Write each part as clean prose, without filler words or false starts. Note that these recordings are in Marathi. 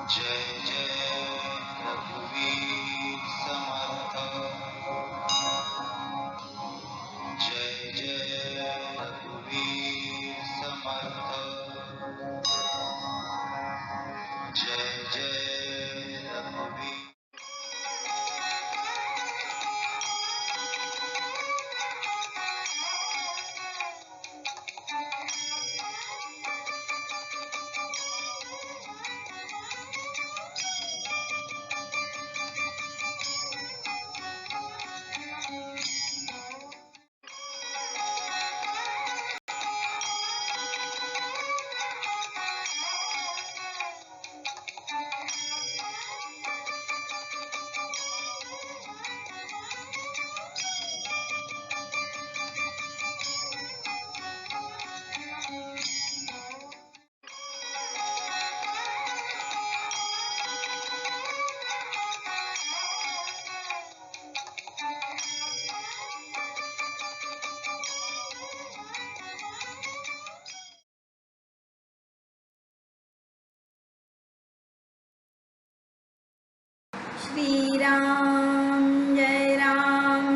जय जय रघुवीर समर्थ। जय जय रघुवीर समर्थ। जय जय रघुवीर। श्री राम जय राम।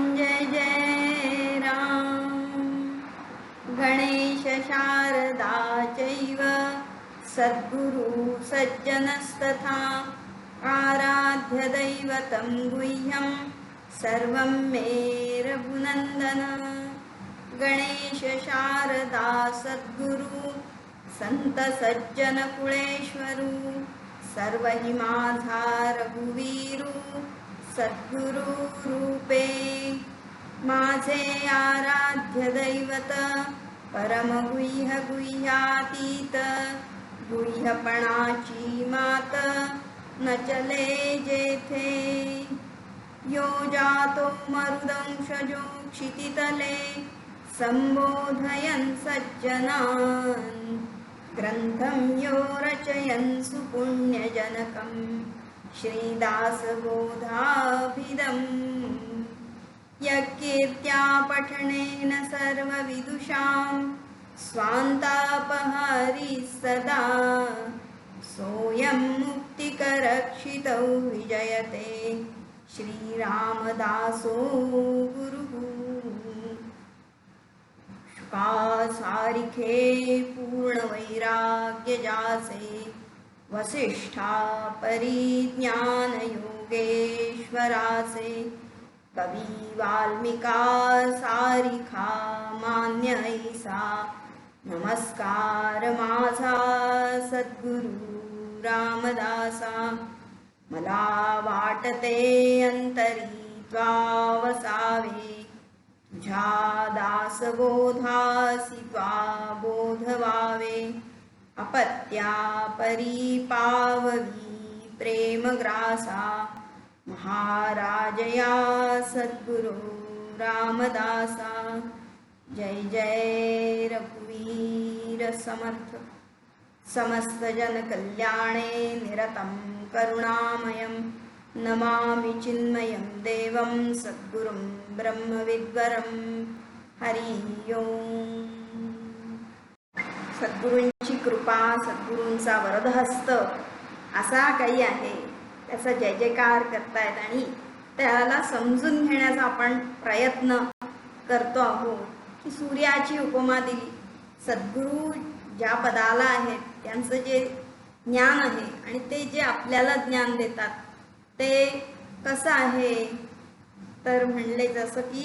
गणेश शारदा चैव सद्गुरु सज्जनस्तथा आराध्य दैवतं गुह्यं सर्वं मे रघुनन्दन। गणेश शारदा सद्गुरु संत सज्जन कुळेश्वरू सर्व हि माझा रघुवीरू सद्गुरु रूपे। माझे आराध्य दैवत परम गुह्य गुह्यातीत गुह्यपणाची मात न चले जेथे। यो जातो मरुदंशजो क्षितितले संबोधयन् सज्जनान् ग्रंथं यो रचयन् सुपुण्यजनकं श्रीदासबोधाभिधम्। यकीर्त्या पठनेन सर्वविदुषां स्वान्तापहारी सदा सोऽयं मुक्तिकरक्षितौ विजयते श्रीरामदासो गुरुः। सारिखे पूर्ण वैराग्य जासे वसिष्ठा परिज्ञान योगेश्वरासे कवी वाल्मिका सारिखा मान्य ऐसा नमस्कार माझा सद्गुरु रामदासा। मला वाटते अंतरी त्वावसावे तुझ्या दासबोधासी त्वा बोधवावे। अपत्या परिपाववी प्रेमग्रासा महाराजया सद्गुरु रामदासा। जय जय रघुवीर समर्थ। समस्त जन कल्याणे निरतं करुणामयं नमामि चिन्मयं देवं सद्गुरुं ब्रह्मविद्वरं। हरि ओम। सद्गुरूंची कृपा सद्गुरूंचा वरदहस्त असा काही आहे त्याचा जय जयकार करतायत आणि त्याला समजून घेण्याचा आपण प्रयत्न करतो आहोत की सूर्याची उपमा दिली। सद्गुरू ज्या पदाला आहेत त्यांचं जे ज्ञान आहे आणि ते जे आपल्याला ज्ञान देतात ते कसं आहे तर म्हणले जसं की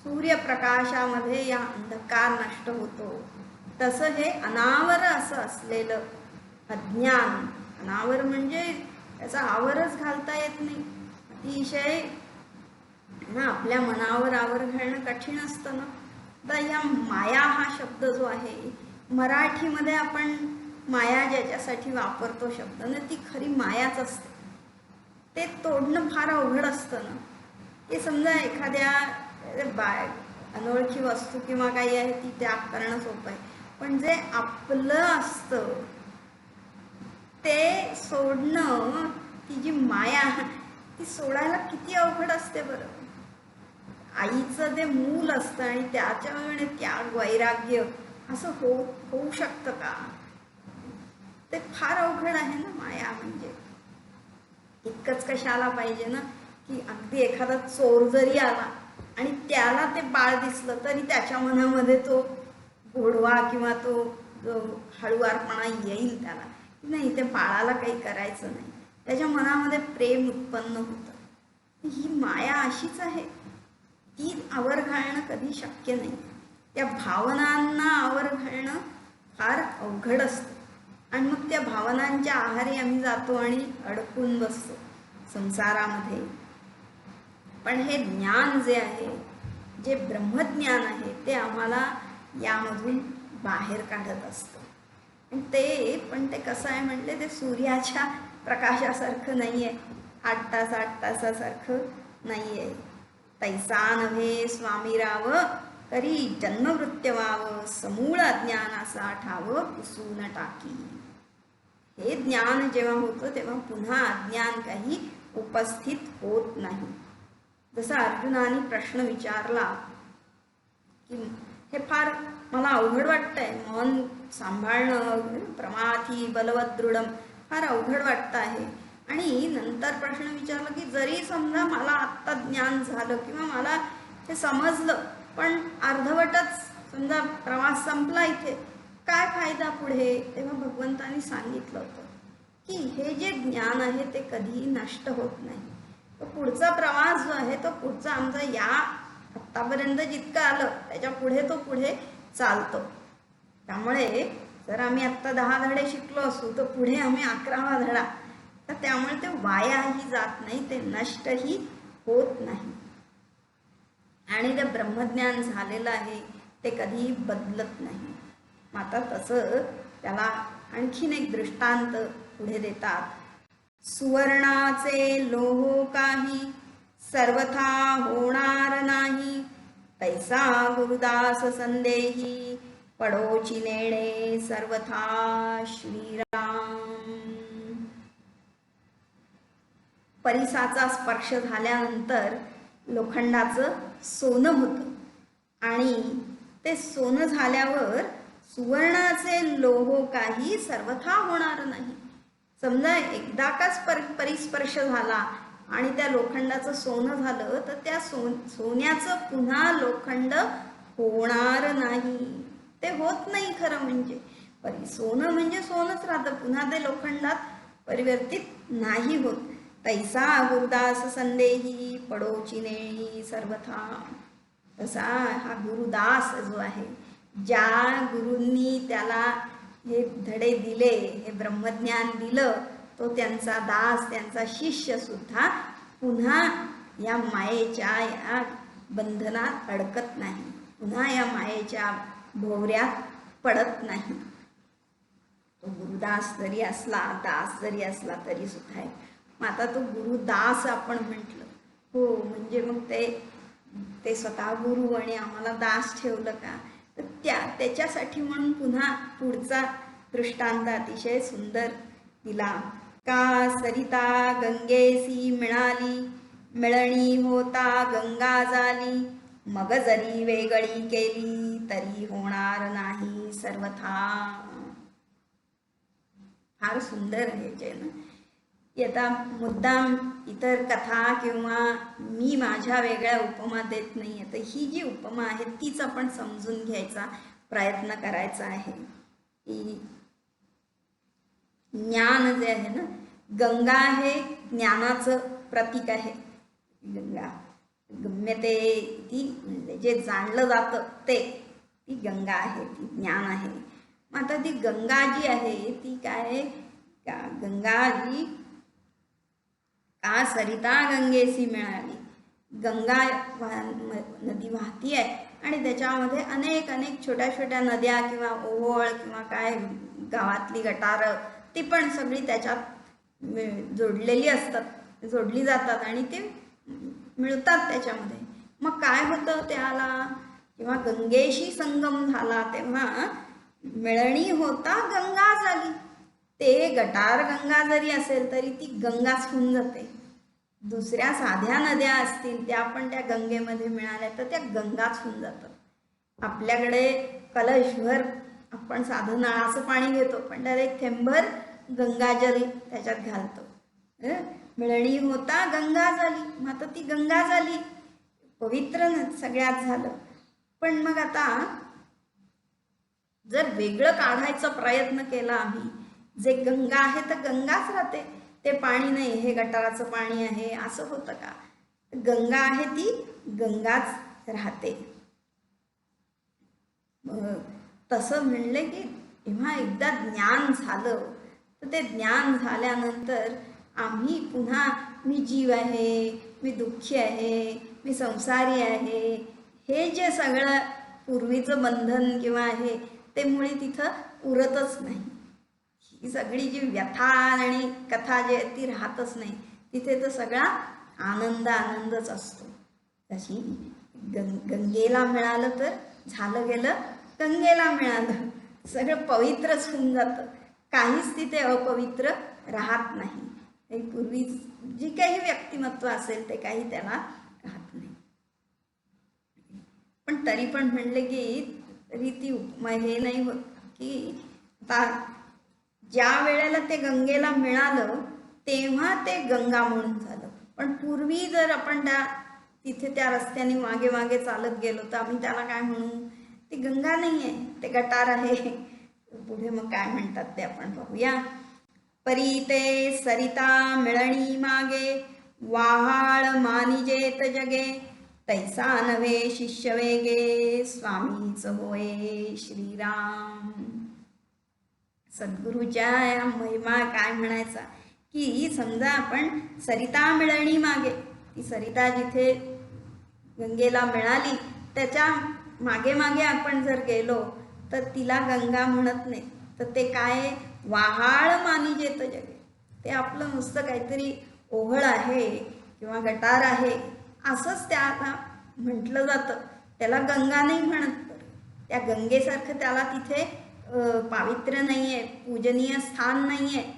सूर्यप्रकाशामध्ये या अंधकार नष्ट होतो तसं हे अनावर असं असलेलं अज्ञान, अनावर म्हणजे त्याचा आवरच घालता येत नाही, अतिशय ना आपल्या मनावर आवर घालणं कठीण असतं ना। तर या माया हा शब्द जो आहे मराठीमध्ये आपण माया ज्याच्यासाठी वापरतो शब्द ना ती खरी मायाच असते। ते तोडणं फार अवघड असतं ना। हे समजा एखाद्या अनोळखी वस्तू किंवा काही आहे ती त्याग करणं सोपं आहे, पण जे आपलं असतं ते सोडणं, ती जी माया ती सोडायला किती अवघड असते बरं। आईचं जे मूल असतं आणि त्याच्यामुळे त्याग वैराग्य असं होऊ शकतं का? ते फार अवघड आहे ना माया म्हणजे। इतकंच कशाला पाहिजे ना, की अगदी एखादा चोर जरी आला आणि त्याला ते बाळ दिसलं तरी त्याच्या मनामध्ये तो गोडवा किंवा तो जो हळुवारपणा येईल त्याला, की नाही ते बाळाला काही करायचं नाही, त्याच्या मनामध्ये प्रेम उत्पन्न होतं. ही माया अशीच आहे, ती आवर घालणं कधी शक्य नाही. त्या भावनांना आवर घालणं फार अवघड असतं आणि मग त्या भावनांच्या आहारी आम्ही जातो आणि अडकून बसतो संसारामध्ये. पण हे ज्ञान जे आहे, जे ब्रह्मज्ञान आहे, ते आम्हाला यामधून बाहेर काढत असतं. आणि ते कसं आहे म्हटले, ते सूर्याच्या प्रकाशासारखं नाही आहे, 8 तासासारखं नाही आहे. तैसा नव्हे स्वामीराव करी जन्मवृत्य व्हावं, समूळ अज्ञानाचा ठावं पुसून टाकी. हे ज्ञान जेव्हा होतं तेव्हा पुन्हा अज्ञान काही उपस्थित होत नाही. जसं अर्जुनाने प्रश्न विचारला की हे फार मला अवघड वाटतंय, मन सांभाळणं प्रमाथी बलवत दृढम फार अवघड वाटतं आहे. आणि नंतर प्रश्न विचारला की जरी समजा मला आत्ता ज्ञान झालं किंवा मला हे समजलं, पण अर्धवटच समजा प्रवास संपला, इथे काय फायदा पुढे? तेव्हा भगवंतांनी सांगितलं होतं की हे जे ज्ञान आहे ते कधीही नष्ट होत नाही. तो पुढचा प्रवास जो आहे, तो पुढचा आमचा या आत्तापर्यंत जितकं आलं त्याच्या पुढे तो पुढे चालतो. त्यामुळे जर आम्ही आत्ता 10 धडे शिकलो असू तर पुढे आम्ही 11वा धडा, तर त्यामुळे ते वायाही जात नाही, ते नष्टही होत नाही. आणि ते ब्रह्मज्ञान झालेलं आहे ते कधीही बदलत नाही. आता तसं त्याला आणखीन एक दृष्टांत पुढे देतात. सुवर्णाचे लोह काही सर्वथा होणार नाही, तैसा गुरुदास संदेही पडोची नेणे सर्वथा श्रीराम. परिसाचा स्पर्श झाल्यानंतर लोखंडाचं सोनं होतं आणि ते सोनं झाल्यावर सुवर्णाचे लोह काही सर्वथा होणार नाही. समजा एकदा काच परिस्पर्श झाला आणि त्या लोखंडाचं सोनं झालं तर त्या सोन्याचं पुन्हा लोखंड होणार नाही. ते होत नाही खरं म्हणजे. सोनं म्हणजे सोनंच राहतं, पुन्हा ते लोखंडात परिवर्तित नाही होत. तैसा गुरुदास संदेही पडोची नेणी सर्वथा. तसा हा गुरुदास जो आहे, ज्या गुरूंनी त्याला हे धडे दिले, हे ब्रह्मज्ञान दिलं, तो त्यांचा दास, त्यांचा शिष्य सुद्धा पुन्हा या मायेच्या या बंधनात अडकत नाही, पुन्हा या मायेच्या भोवऱ्यात पडत नाही. तो गुरुदास जरी असला, दास जरी असला तरी सुद्धा आहे. मग आता तो गुरुदास आपण म्हटलं, हो म्हणजे मग ते स्वतः गुरु आणि आम्हाला दास ठेवलं का? तर त्याच्यासाठी म्हणून पुन्हा पुढचा दृष्टांत अतिशय सुंदर दिला. का सरिता गंगेसी मिळाली, मिळणी होता गंगा झाली, मग जरी वेगळी केली तरी होणार नाही सर्वथा. फार सुंदर आहे जे ना. आता मुद्दाम इतर कथा किंवा मी माझ्या वेगळ्या उपमा देत नाही, तर ही जी उपमा आहे तीच आपण समजून घ्यायचा प्रयत्न करायचा आहे. की ज्ञान जे आहे ना, गंगा हे ज्ञानाचं प्रतीक आहे. गंगा गम्यते ती म्हणजे जे जाणलं जातं ती गंगा आहे, ती ज्ञान आहे. मग आता ती गंगा जी आहे ती काय, गंगा जी का सरिता गंगेसी मिळाली. गंगा नदी वाहती आहे आणि त्याच्यामध्ये अनेक छोट्या छोट्या नद्या किंवा ओहोळ किंवा काय गावातली गटारं ती पण सगळी त्याच्यात जोडलेली असतात, जोडली जातात आणि ते मिळतात त्याच्यामध्ये. मग काय होतं त्याला, जेव्हा गंगेशी संगम झाला तेव्हा मिळणी होता गंगा झाली. ते गटार गंगा जरी असेल तरी ती गंगाच होऊन जाते. दुसऱ्या साध्या नद्या असतील त्या पण त्या गंगेमध्ये मिळाल्या तर त्या गंगाच होऊन जातात. आपल्याकडे कलशभर आपण साधं नळाचं पाणी घेतो, पण त्यात एक थेंबभर गंगाजल त्याच्यात घालतो. मिळणी होता गंगा झाली. मग आता ती गंगा झाली, पवित्र सगळ्यात झालं. पण मग आता जर वेगळं काढायचा प्रयत्न केला आम्ही, जे गंगा आहे तर गंगाच राहते, ते पाणी नाही हे गटाराचं पाणी आहे असं होतं का? गंगा आहे ती गंगाच राहते. तसं म्हणले की जेव्हा एकदा ज्ञान झालं तर ते ज्ञान झाल्यानंतर आम्ही पुन्हा मी जीव आहे, मी दुःखी आहे, मी संसारी आहे, हे जे सगळं पूर्वीचं बंधन किंवा आहे ते मुळे तिथं उरतच नाही. ही सगळी जी व्यथा आणि कथा जी आहे ती राहतच नाही तिथे. तर सगळा आनंदच असतो. तशी गंगेला मिळालं तर झालं गेलं, गंगेला मिळालं, सगळं पवित्रच होऊन जातं. काहीच तिथे अपवित्र राहत नाही. पूर्वी जी काही व्यक्तिमत्व असेल ते काही त्याला राहत नाही. पण तरी पण म्हणले की रीती हे नाही होत की आता ज्या वेळेला ते गंगेला मिळालं तेव्हा ते गंगा म्हणून झालं. पण पूर्वी जर आपण तिथे त्या रस्त्याने मागे मागे चालत गेलो तर आम्ही त्याला काय म्हणू? ती गंगा नाही आहे, ते गटार आहे. पुढे मग काय म्हणतात ते आपण पाहूया. परी ते सरिता मिळणी मागे, वाहाळ मानिजेत जगे, तैसा नव्हे शिष्य वेगे, स्वामीच होय श्रीराम. सद्गुरूच्या महिमा काय म्हणायचा की समजा आपण सरिता मिळणी मागे, ती सरिता जिथे गंगेला मिळाली त्याच्या मागे मागे आपण जर गेलो तर तिला गंगा म्हणत नाही, तर ते काय? वाहाळ मानिजेत जगे, ते आपलं नुसतं काहीतरी ओहळ आहे किंवा गटार आहे असंच त्याला म्हटलं जातं. त्याला गंगा नाही म्हणत. त्या गंगेसारखं त्याला तिथे पावित्र्य नाही आहे, पूजनीय स्थान नाही आहे.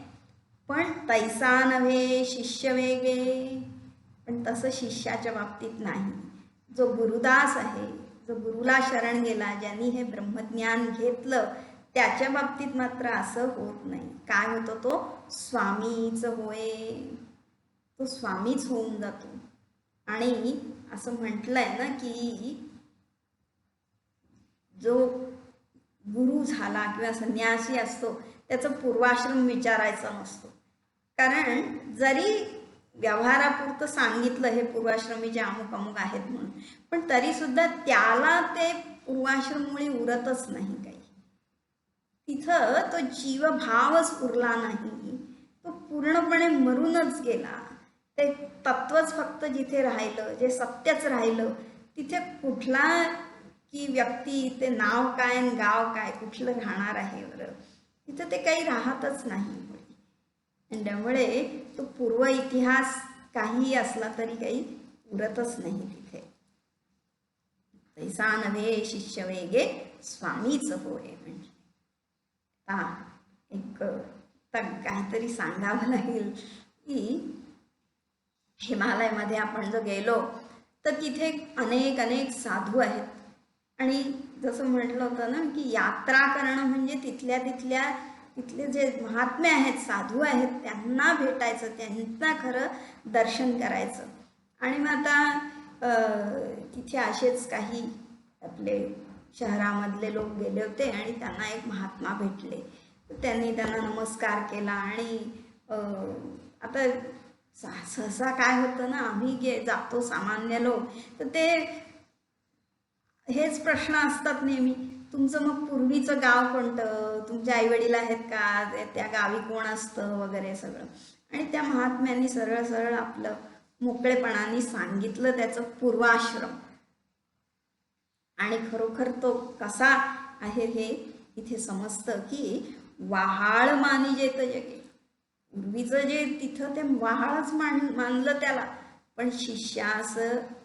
पण तैसा नव्हे शिष्य वेगे, पण तसं शिष्याच्या बाबतीत नाही. जो गुरुदास आहे, जो गुरुला शरण गेला, ज्यांनी हे ब्रह्मज्ञान घेतलं, त्याच्या बाबतीत मात्र असं होत नाही. काय होतं? तो स्वामीच होय, तो स्वामीच होऊन जातो. आणि असं म्हटलंय ना की जो गुरु झाला किंवा संन्यासी असतो त्याचं पूर्वाश्रम विचारायचा नसतो. कारण जरी व्यवहारापुरतं सांगितलं हे पूर्वाश्रमीचे अमुक अमुक आहेत म्हणून, पण तरी सुद्धा त्याला ते पूर्वाश्रममुळे उरतच नाही काही. तिथं तो जीवभावच उरला नाही, तो पूर्णपणे मरूनच गेला. ते तत्वच फक्त जिथे राहिलं, जे सत्यच राहिलं, तिथे कुठला की व्यक्ती, ते नाव काय आणि गाव काय, कुठलं राहणार आहे बरं? तिथं ते काही राहतच नाही. आणि त्यामुळे तो पूर्व इतिहास काही असला तरी काही उरतच नाही तिथे. तैसा नव्हे शिष्य वेगे, स्वामीच होय. म्हणजे एक काहीतरी सांगावं लागेल की हिमालयामध्ये आपण जर गेलो तर तिथे अनेक अनेक साधू आहेत. आणि जसं म्हटलं होतं ना की यात्रा करणं म्हणजे तिथले जे महात्मे आहेत, साधू आहेत, त्यांना भेटायचं, त्यांना खरं दर्शन करायचं. आणि मग आता तिथे असेच काही आपले शहरामधले लोक गेले होते आणि त्यांना एक महात्मा भेटले. त्यांनी त्यांना नमस्कार केला. आणि आता सहसा काय होतं ना, आम्ही जातो सामान्य लोक, तर ते हेच प्रश्न असतात नेहमी, तुमचं मग पूर्वीचं गाव कोणतं, तुमचे आईवडील आहेत का, त्या गावी कोण असतं वगैरे सगळं. आणि त्या महात्म्यांनी सरळ सरळ आपलं मोकळेपणाने सांगितलं त्याचं पूर्वाश्रम. आणि खरोखर तो कसा आहे हे इथे समजतं की वाहाळ मानिजेत जगे. पूर्वीचं जे तिथं ते वाहाळच मानलं त्याला. पण शिष्यास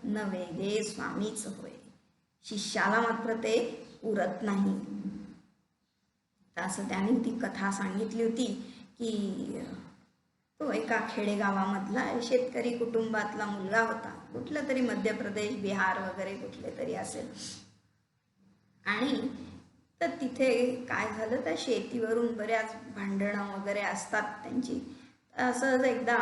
नव्हे गे, स्वामीच होय. शिष्याला मात्र ते उरत नाही. असं त्याने ती कथा सांगितली होती की तो एका खेडेगावामधला शेतकरी कुटुंबातला मुलगा होता, कुठलं तरी मध्य प्रदेश, बिहार वगैरे कुठले तरी असेल. आणि तर तिथे काय झालं, तर शेतीवरून बऱ्याच भांडणं वगैरे असतात त्यांची. असंच एकदा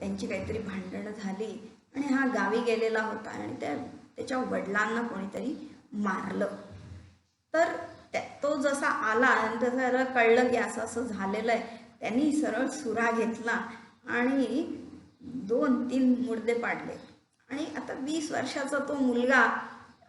त्यांची काहीतरी भांडणं झाली आणि हा गावी गेलेला होता आणि त्याच्या वडिलांना कोणीतरी मारलं. तर तो जसा आला आणि त्याला कळलं की असं असं झालेलं आहे, त्यांनी सरळ सुरा घेतला आणि 2-3 मुर्दे पाडले. आणि आता 20 वर्षाचा तो मुलगा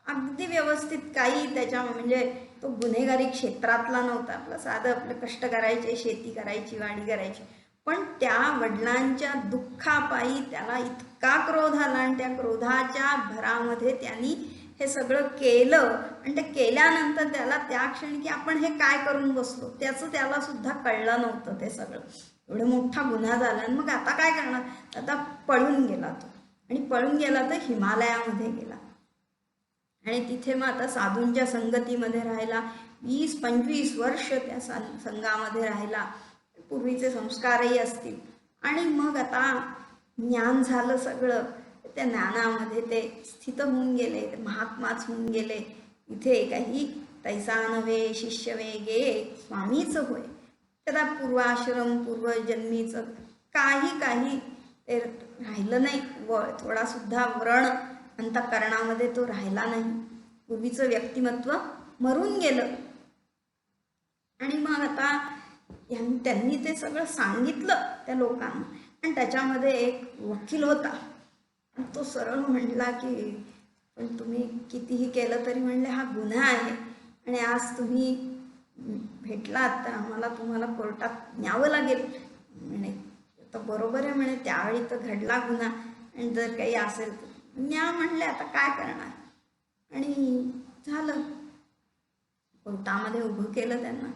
अगदी व्यवस्थित, काही त्याच्या म्हणजे तो गुन्हेगारी क्षेत्रातला नव्हता, आपलं साधं आपलं कष्ट करायचे, शेती करायची, वाडी करायची. पण त्या वडिलांच्या दुःखापायी त्याला इतका क्रोध आला आणि त्या क्रोधाच्या भरामध्ये त्यांनी हे सगळं केलं. आणि ते केल्यानंतर त्याला त्या क्षणी की आपण हे काय करून बसलो त्याचं त्याला सुद्धा कळलं नव्हतं. ते सगळं एवढा मोठा गुन्हा झाला आणि मग आता काय करणार, आता पळून गेला तो. आणि पळून गेला तर हिमालयामध्ये गेला आणि तिथे मग आता साधूंच्या संगतीमध्ये राहिला. 20-25 वर्ष त्या संघामध्ये राहिला. पूर्वीचे संस्कारही असतील. आणि मग आता ज्ञान झालं सगळं, त्या ज्ञानामध्ये ते स्थित होऊन गेले, ते महात्माच होऊन गेले. इथे काही तैसा नव्हे शिष्य वेगे स्वामीच होय. त्याला पूर्वाश्रम पूर्वजन्मीचं काही ते राहिलं नाही. थोडा सुद्धा व्रण अंतःकरणामध्ये तो राहिला नाही. पूर्वीचं व्यक्तिमत्व मरून गेलं. आणि मग आता त्यांनी ते सगळं सांगितलं त्या लोकांना. आणि त्याच्यामध्ये एक वकील होता, तो सरळ म्हटला की पण तुम्ही कितीही केलं तरी म्हणले हा गुन्हा आहे आणि आज तुम्ही भेटलात तर आम्हाला तुम्हाला कोर्टात न्यावं लागेल म्हणे. तर बरोबर आहे म्हणे, त्यावेळी तर घडला गुन्हा आणि जर काही असेल तर न्या म्हणले, आता काय करणार. आणि झालं, कोर्टामध्ये उभं केलं त्यांना.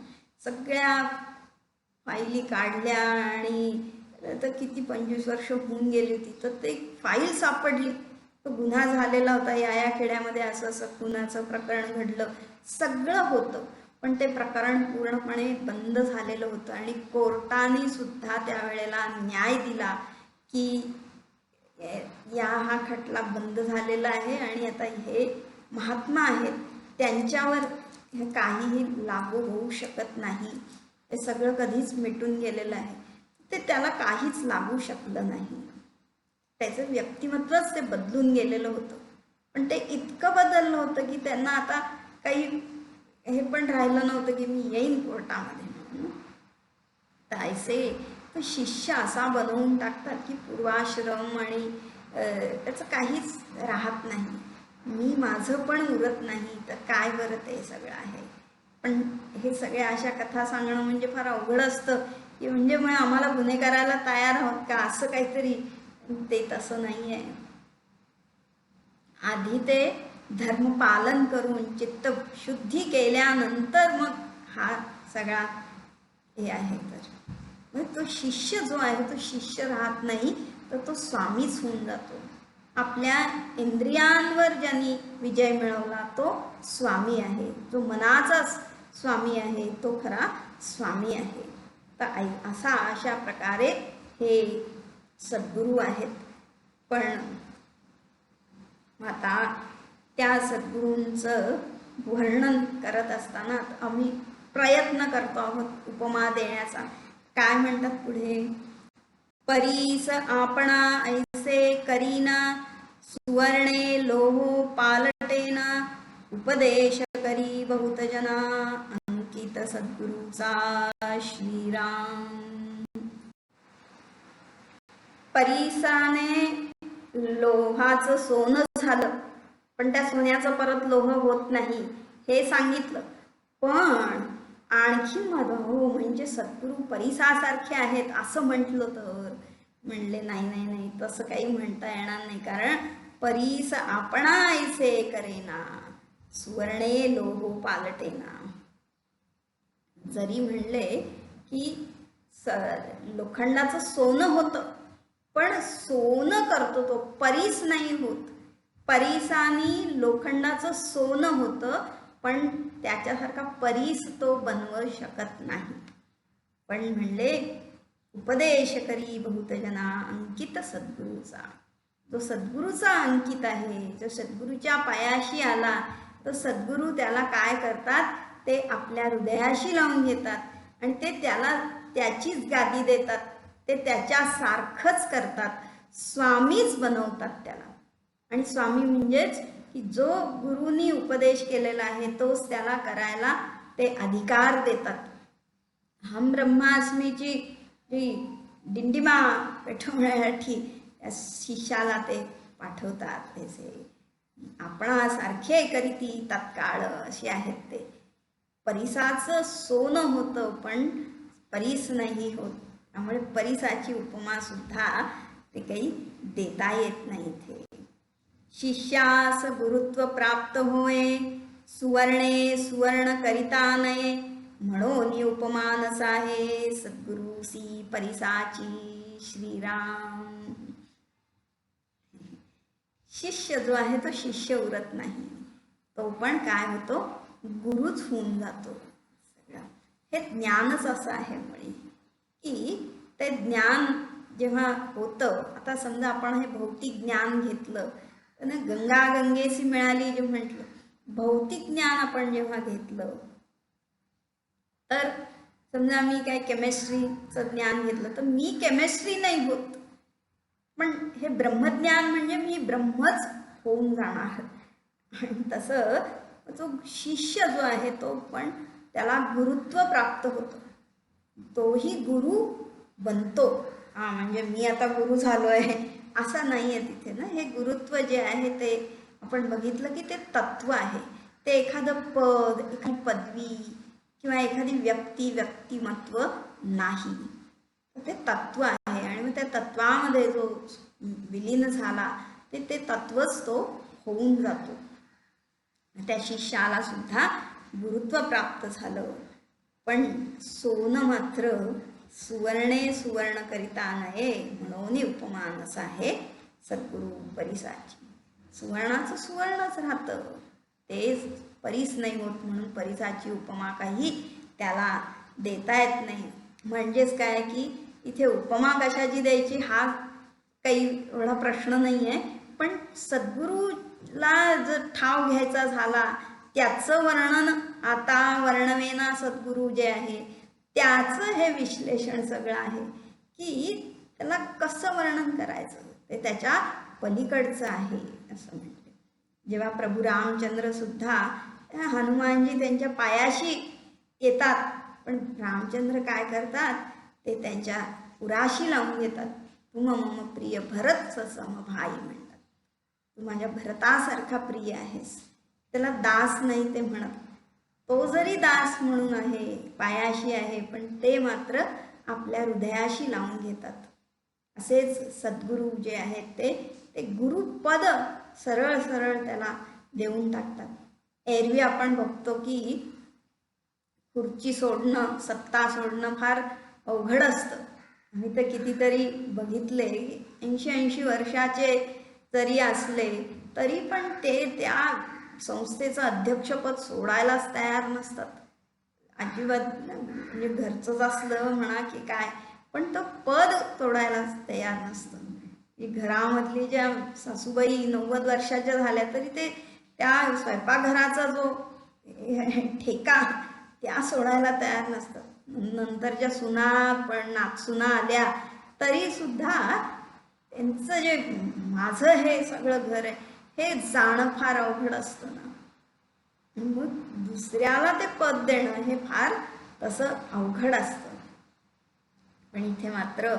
सगळ्या फाईली काढल्या आणि तर किती 25 वर्ष होऊन गेली होती. तर ते फाईल सापडली, तो गुन्हा झालेला होता, या खेड्यामध्ये असं असं खुनाचं प्रकरण घडलं, सगळं होतं. पण ते प्रकरण पूर्णपणे बंद झालेलं होतं आणि कोर्टाने सुद्धा त्यावेळेला न्याय दिला की हा खटला बंद झालेला आहे आणि आता हे महात्मा आहेत त्यांच्यावर हे काहीही लागू होऊ शकत नाही. ते सगळं कधीच मिटून गेलेलं आहे, ते त्याला काहीच लागू शकलं नाही. त्याचं व्यक्तिमत्वच ते बदलून गेलेलं होतं. पण ते इतकं बदललं होतं की त्यांना आता काही हे पण राहिलं नव्हतं की मी येईन कोर्टामध्ये. तर ऐसे तो शिष्य असा बनवून टाकतात की पूर्वाश्रम आणि त्याचं काहीच राहत नाही. मी माझं पण उरत नाही तर काय बरं ते सगळं आहे. पण हे सगळे अशा कथा सांगणं म्हणजे फार अवघड असतं की म्हणजे मग आम्हाला गुन्हे करायला तयार आहोत का असं काहीतरी. ते तसं नाही आहे. आधी ते धर्मपालन करून चित्त शुद्धी केल्यानंतर मग हा सगळा हे आहे. तर तो शिष्य जो आहे तो शिष्य राहत नाही, तर तो स्वामीच होऊन जातो. आपल्या इंद्रियांवर ज्यांनी विजय मिळवला तो स्वामी आहे. जो मनाचाच स्वामी आहे तो खरा स्वामी आहे. तर अशा प्रकारे हे सद्गुरू आहेत. पण आता त्या सद्गुरूंचं वर्णन करत असताना आम्ही प्रयत्न करतो आहोत उपमा देण्याचा. काय म्हणतात पुढे, परीस आपणा ऐसे करीना सुवर्णे लोहो पालटेना उपदेश करी बहुत जना अंकित सद्गुरूचा श्रीराम. परीसाने लोहाचं सोनं झालं पण त्या सोन्याचं परत लोह होत नाही हे सांगितलं. पण आणखी हो म्हणजे सद्गुरू परीसासारखे आहेत असं म्हटलं तर म्हणले नाही तसं काही म्हणता येणार नाही. कारण परीस आपणा ऐसे करेना सुवर्णे लोहो पालटेना. जरी म्हणले की लोखंडाचं सोनं होतं पण सोनं करतो तो, परीस नाही होत. परीसानी लोखंडाचं सोनं होतं पण त्याच्यासारखा परीस तो बनवू शकत नाही. पण म्हणले उपदेश करी बहुत जना अंकित सद्गुरूचा. जो सद्गुरूचा अंकित आहे, जो सद्गुरूच्या पायाशी आला, तो सद्गुरू त्याला काय करतात ते आपल्या हृदयाशी लावून घेतात आणि ते त्याला त्याचीच गादी देतात, ते त्याच्यासारखंच करतात, स्वामीच बनवतात त्याला. आणि स्वामी म्हणजेच की जो गुरुनी उपदेश केलेला आहे तोच त्याला करायला ते अधिकार देतात. हम ब्रह्मास्मीची जी दिंडिमा पेटवण्यासाठी त्या शिष्याला ते पाठवतात. असे आपणासारखे करीती तत्काळ असे आहेत ते. परिसाचं सोनं होतं पण परीस नाही होत, त्यामुळे परिसाची उपमा सुद्धा ते काही देता येत नाही. ते शिष्यास गुरुत्व प्राप्त होय, सुवर्णे सुवर्ण करिता नये, म्हणून उपमानस आहे सद्गुरुसी परिसाची. श्रीराम. शिष्य जो आहे तो शिष्य उरत नाही, तो पण काय होतो, गुरुच होऊन जातो. हे ज्ञानच असं आहे मुळे की ते ज्ञान जेव्हा होतं, आता समजा आपण हे भौतिक ज्ञान घेतलं तर गंगा गंगेसी मिळाली जे म्हटलं, भौतिक ज्ञान आपण जेव्हा घेतलं तर समजा मी काय केमिस्ट्रीचं ज्ञान घेतलं तर मी केमिस्ट्री नाही होत, पण हे ब्रह्मज्ञान म्हणजे मी ब्रह्मच होऊन जाणार. आणि तसं जो शिष्य जो आहे तो पण त्याला गुरुत्व प्राप्त होतं, तोही गुरु बनतो. म्हणजे मी आता गुरु झालो आहे असं नाही आहे तिथे ना. हे गुरुत्व जे आहे ते आपण बघितलं की ते तत्व आहे, ते एखादं पद, एखादी पदवी किंवा एखादी व्यक्तिमत्व नाही, ते तत्व आहे. आणि मग त्या तत्वामध्ये जो विलीन झाला ते तत्वच तो होऊन जातो. त्या शिष्याला सुद्धा गुरुत्व प्राप्त झालं, पण सोनं मात्र सुवर्णे सुवर्ण करिता नये, म्हणून उपमानस आहे सद्गुरु परिसाची. सुवर्णाचं सुवर्णच राहतं, तेच परीस नाही होत, म्हणून परिसाची उपमा काही त्याला देता येत नाही. म्हणजेच काय की इथे उपमा कशाची द्यायची हा काही एवढा प्रश्न नाही आहे, पण सद्गुरूला जर ठाव घ्यायचा झाला त्याचं वर्णन, आता वर्णवेना सद्गुरू जे आहे त्याचं हे विश्लेषण सगळं आहे की त्याला कसं वर्णन करायचं, ते त्याच्या पलीकडचं आहे असं. म्हणजे जेव्हा प्रभू रामचंद्र सुद्धा हनुमानजी त्यांच्या पायाशी येतात, पण रामचंद्र काय करतात, ते त्यांच्या उराशी लावून घेतात. तुम मम प्रिय भरत समभाई म्हणतात, तू माझ्या भरतासारखा प्रिय आहेस. त्याला दास नाही ते म्हणत, तो जरी दास म्हणून आहे, पायाशी आहे, पण ते मात्र आपल्या हृदयाशी लावून घेतात. असेच सद्गुरू जे आहेत ते गुरुपद सरळ सरळ त्याला देऊन टाकतात. एरवी आपण बघतो की खुर्ची सोडणं, सत्ता सोडणं फार अवघड असतं. आम्ही तर कितीतरी बघितले, 80-80 वर्षाचे जरी असले तरी पण ते त्या संस्थेचं अध्यक्षपद सोडायलाच तयार नसतात अजिबात. म्हणजे घरचंच असलं म्हणा की काय, पण तो पद तोडायलाच तयार नसतं. घरामधली ज्या सासूबाई 90 वर्षाच्या झाल्या तरी ते त्या स्वयंपाकघराचा जो ठेका त्या सोडायला तयार नसतात. नंतरच्या सुना पण नागसुना आल्या तरी सुद्धा त्यांचं जे माझं हे सगळं घर आहे हे जाणं फार अवघड असतं ना. मग दुसऱ्याला ते पद देणं हे फार तसं अवघड असतं. पण इथे मात्र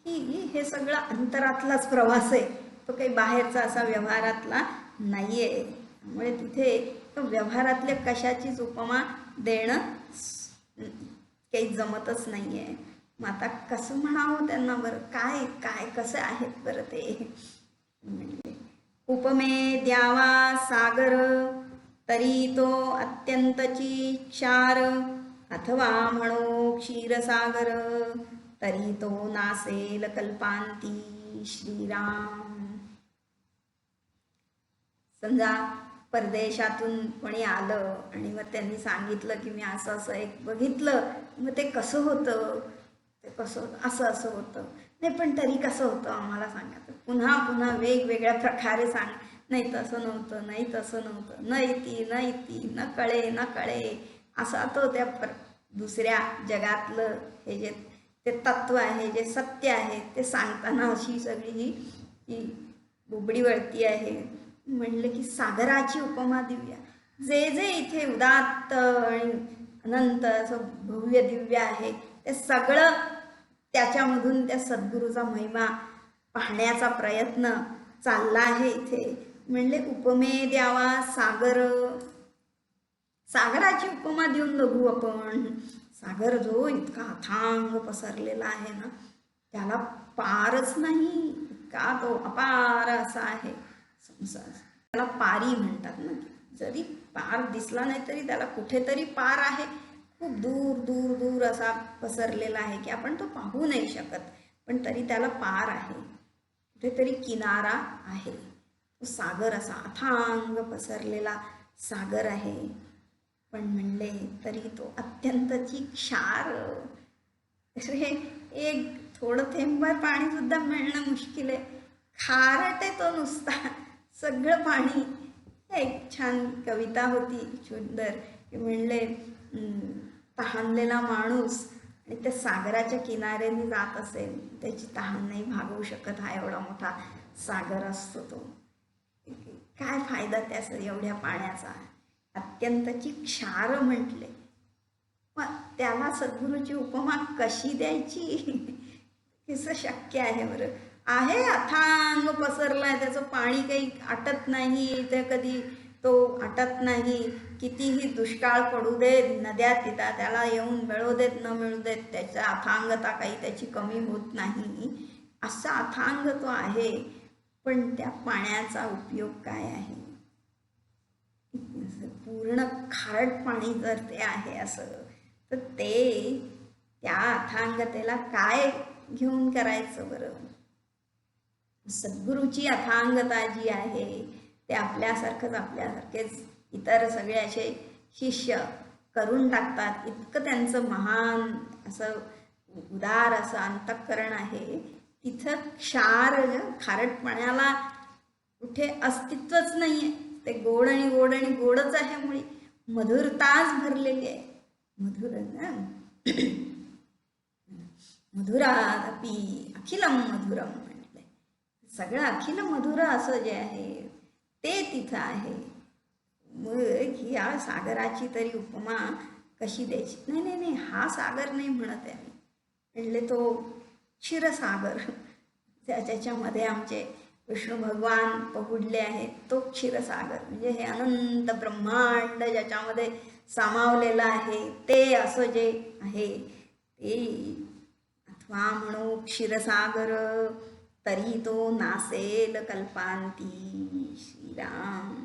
की हे सगळं अंतरातलाच प्रवास आहे, तो काही बाहेरचा असा व्यवहारातला नाही आहे. त्यामुळे तिथे व्यवहारातल्या कशाचीच उपमा देणं काही जमतच नाही आहे. मग आता कसं म्हणावं त्यांना बरं, काय काय कसं आहेत बरं ते. म्हणजे उपमे द्यावा सागर, तरी तो अत्यंतची क्षार, अथवा म्हणो क्षीरसागर, तरी तो नासेल कल्पांती. श्रीराम. समजा परदेशातून कोणी आलं आणि मग त्यांनी सांगितलं की मी असं असं एक बघितलं, मग ते कसं होतं, ते कसं होतं, असं असं होतं, नाही पण तरी कसं होतं आम्हाला सांगा. पुन्हा पुन्हा वेगवेगळ्या प्रकारे सांग, नाही तसं नव्हतं, नाही तसं नव्हतं, न इति न कळे न कळे, असा तो त्या दुसऱ्या जगातलं हे जे ते तत्व आहे, जे सत्य आहे ते सांगताना अशी सगळी ही बुबडी वळती आहे. म्हणलं की सागराची उपमा देऊया. जे जे इथे उदात्त आणि अनंत असं भव्य दिव्य आहे ते सगळं त्याच्यामधून त्या सद्गुरूचा महिमा पाहण्याचा प्रयत्न चालला आहे इथे. म्हणले उपमे द्यावा सागर. सागराची उपमा देऊन बघू आपण. सागर जो इतका अथांग पसरलेला आहे ना, त्याला पारच नाही. इतका तो अपार असा आहे संसार. त्याला पारी म्हणतात ना. जरी पार दिसला नाही तरी त्याला कुठेतरी पार आहे. खूप दूर दूर दूर असा पसरलेला आहे की आपण तो पाहू नाही शकत, पण तरी त्याला पार आहे. कुठेतरी किनारा आहे. तो सागर असा अथांग पसरलेला सागर आहे. पण म्हणले तरी तो अत्यंतची क्षार. अरे एक थोडं थेंबभर पाणी सुद्धा मिळणं मुश्किल आहे. खारट आहे तो नुसता सगळं पाणी. एक छान कविता होती सुंदर की म्हणले तहानलेला माणूस आणि त्या सागराच्या किनाऱ्याने जात असेल, त्याची तहान नाही भागवू शकत. हा एवढा मोठा सागर असतो तो. काय फायदा त्या एवढ्या पाण्याचा. अत्यंतची क्षार म्हटले. मग त्याला सद्गुरूची उपमा कशी द्यायची? कसं शक्य आहे बरं? आहे अथांग पसरलाय, त्याचं पाणी काही आटत नाही, ते कधी तो आटत नाही. कितीही दुष्काळ पडू देत, नद्या तिथं त्याला येऊन मिळू देत न मिळू देत, त्याच्या अथांगता काही त्याची कमी होत नाही. असा अथांग तो आहे. पण त्या पाण्याचा उपयोग काय आहे? पूर्ण खारट पाणी जर ते आहे असं, तर ते त्या अथांगतेला काय घेऊन करायचं बरं? सद्गुरूची अथांगता जी आहे ते आपल्यासारखेच इतर सगळे असे शिष्य करून टाकतात. इतकं त्यांचं महान असं उदार असं अंतःकरण आहे. तिथं खारट पाण्याला कुठे अस्तित्वच नाही आहे. ते गोड आणि गोड आणि गोडच आहे. मुळी मधुरताच भरलेली आहे. मधुर ना मधुरादपि अखिलम मधुरम म्हटलंय. सगळं अखिल मधुर असं जे आहे ते तिथं आहे. मग या सागराची तरी उपमा कशी द्यायची? नाही नाही नाही, हा सागर नाही म्हणत आहे मी. म्हणले तो क्षीरसागर, ज्याच्यामध्ये आमचे विष्णू भगवान पहुडले आहेत, तो क्षीरसागर. म्हणजे हे अनंत ब्रह्मांड ज्याच्यामध्ये सामावलेलं आहे ते असं जे आहे ते. अथवा म्हणू क्षीरसागर तरी तो नासेल कल्पांती. श्रीराम.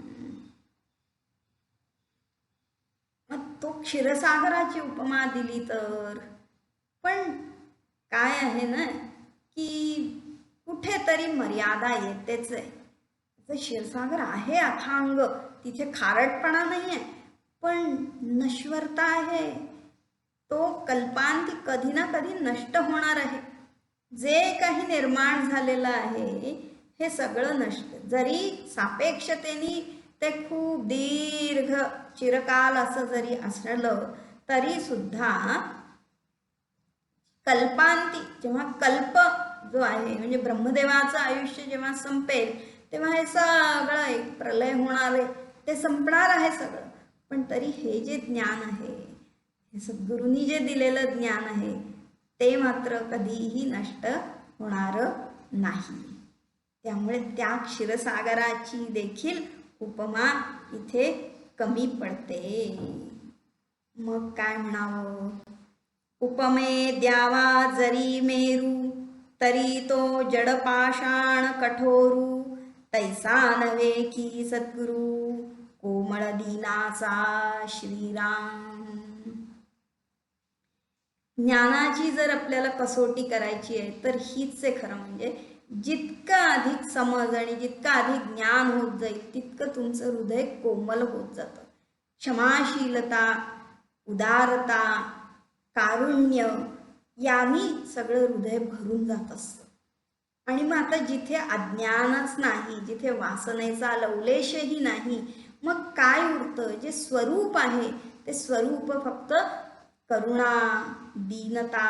मग तो क्षीरसागराची उपमा दिली तर. पण काय आहे ना की कुठेतरी मर्यादा येतेच आहे. क्षीरसागर आहे अथांग, तिथे खारटपणा नाही आहे, पण नश्वरता आहे. तो कल्पांती कधी ना कधी नष्ट होणार आहे. जे काही निर्माण झालेलं आहे हे सगळं नष्ट. जरी सापेक्षतेने ते खूप दीर्घ चिरकाल असं जरी असलं तरी सुद्धा कल्पांती, जेव्हा कल्प जो आहे म्हणजे ब्रह्मदेवाचं आयुष्य जेव्हा संपेल तेव्हा हे सगळं एक प्रलय होणार आहे, ते संपणार आहे सगळं. पण तरी हे जे ज्ञान आहे, हे सद्गुरूंनी जे दिलेलं ज्ञान आहे ते मात्र कधीही नष्ट होणार नाही. त्यामुळे त्या क्षीरसागराची देखील उपमा इथे कमी पडते. मग काय म्हणावं? उपमे द्यावा जरी मेरू, तरी तो जडपाषाण कठोरू. तैसा नव्हे की सद्गुरू, कोमळ दीनाचा श्रीराम. ज्ञानाची जर आपल्याला कसोटी करायची आहे तर हीच आहे खरं म्हणजे. जितकं अधिक समज आणि जितकं अधिक ज्ञान होत जाईल तितकं तुमचं हृदय कोमल होत जातं. क्षमाशीलता, उदारता, कारुण्य यांनी सगळं हृदय भरून जात असतं. आणि मग आता जिथे अज्ञानच नाही, जिथे वासनेचा लवलेशही नाही, मग काय उरतं? जे स्वरूप आहे ते स्वरूप फक्त करुणा, दीनता,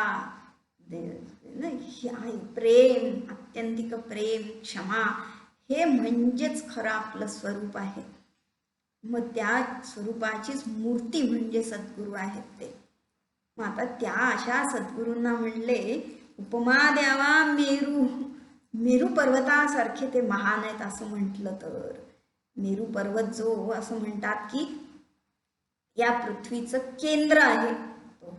ही आहे प्रेम, आत्यंतिक प्रेम, क्षमा, हे म्हणजेच खरं आपलं स्वरूप आहे. मग त्या स्वरूपाचीच मूर्ती म्हणजे सद्गुरू आहेत ते. मग आता त्या अशा सद्गुरूंना म्हणले उपमा द्यावा मेरू पर्वतासारखे ते महान आहेत असं म्हटलं तर. मेरू पर्वत जो असं म्हणतात की या पृथ्वीचं केंद्र आहे, तो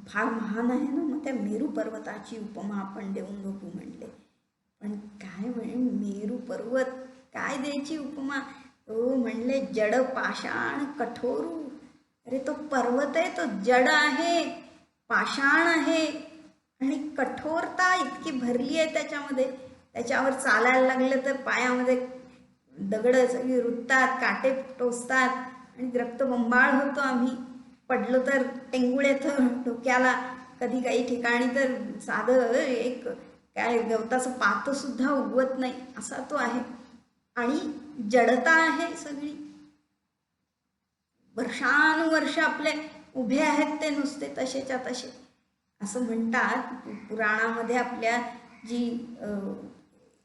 फार महान आहे ना. मग त्या मेरू पर्वताची उपमा आपण देऊन बघू म्हणले. पण काय म्हणे मेरू पर्वत काय द्यायची उपमा? तो म्हणले जड पाषाण कठोरू. अरे तो पर्वत आहे, तो जड आहे, पाषाण आहे आणि कठोरता इतकी भरली आहे त्याच्यामध्ये. त्याच्यावर चालायला लागलं तर पायामध्ये दगड सगळी रुततात, काटे टोचतात आणि रक्तबंबाळ होतो आम्ही. पडलो तर टेंगुळ येतं डोक्याला. कधी काही ठिकाणी तर साधं एक काय गवताचं पातं सुद्धा उगवत नाही असा तो आहे. आणि जडता आहे सगळी. वर्षानुवर्ष आपले उभे आहेत ते नुसते तसेच्या तसे. असं म्हणतात पुराणामध्ये आपल्या जी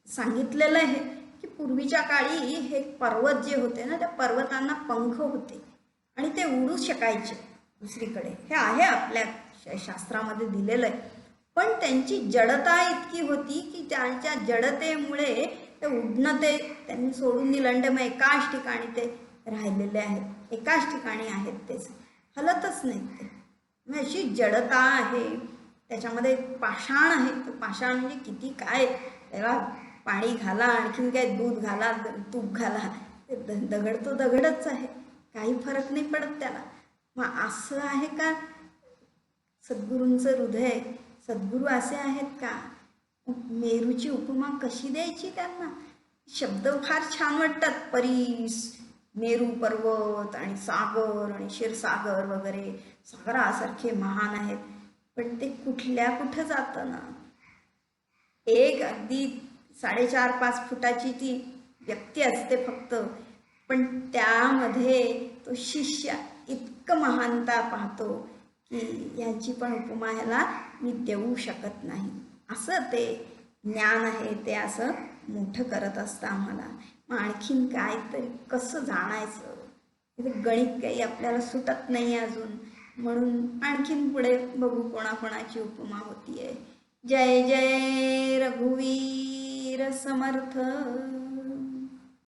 सांगितलेलं आहे की पूर्वीच्या काळी हे पर्वत जे होते ना, त्या पर्वतांना पंख होते आणि ते उडू शकायचे दुसरीकडे. हे आहे आपल्या शास्त्रामध्ये दिलेलं आहे. पण त्यांची जडता इतकी होती की त्यांच्या जडतेमुळे ते उडणं ते त्यांनी सोडून दिलं. मग एकाच ठिकाणी ते राहिलेले आहेत, एकाच ठिकाणी आहेत, तेच हलतच नाहीत ते. मग अशी जडता आहे त्याच्यामध्ये. पाषाण आहे, तर पाषाण म्हणजे किती काय, त्याला पाणी घाला, आणखीन काय दूध घाला, तूप घाला, दगड तो दगडच आहे, काही फरक नाही पडत त्याला. मग असं आहे का सद्गुरूंचं हृदय? सद्गुरू असे आहेत का? मेरूची उपमा कशी द्यायची त्यांना? शब्द फार छान वाटतात, परीस, मेरू पर्वत आणि सागर आणि क्षीरसागर वगैरे, सागरासारखे महान आहेत. पण ते कुठं जातं ना. एक अगदी 4.5-5 फुटाची ती व्यक्ती असते फक्त, पण त्यामध्ये तो शिष्य इतकं महानता पाहतो की यांची पण उपमा ह्याला मी देऊ शकत नाही. असं ते ज्ञान आहे, ते असं मोठं करत असतं आम्हाला. मग आणखीन काय तरी कसं जाणायचं, गणित काही आपल्याला सुटत नाही अजून. म्हणून आणखीन पुढे बघू कोणाकोणाची उपमा होतीये. जय जय रघुवीर समर्थ.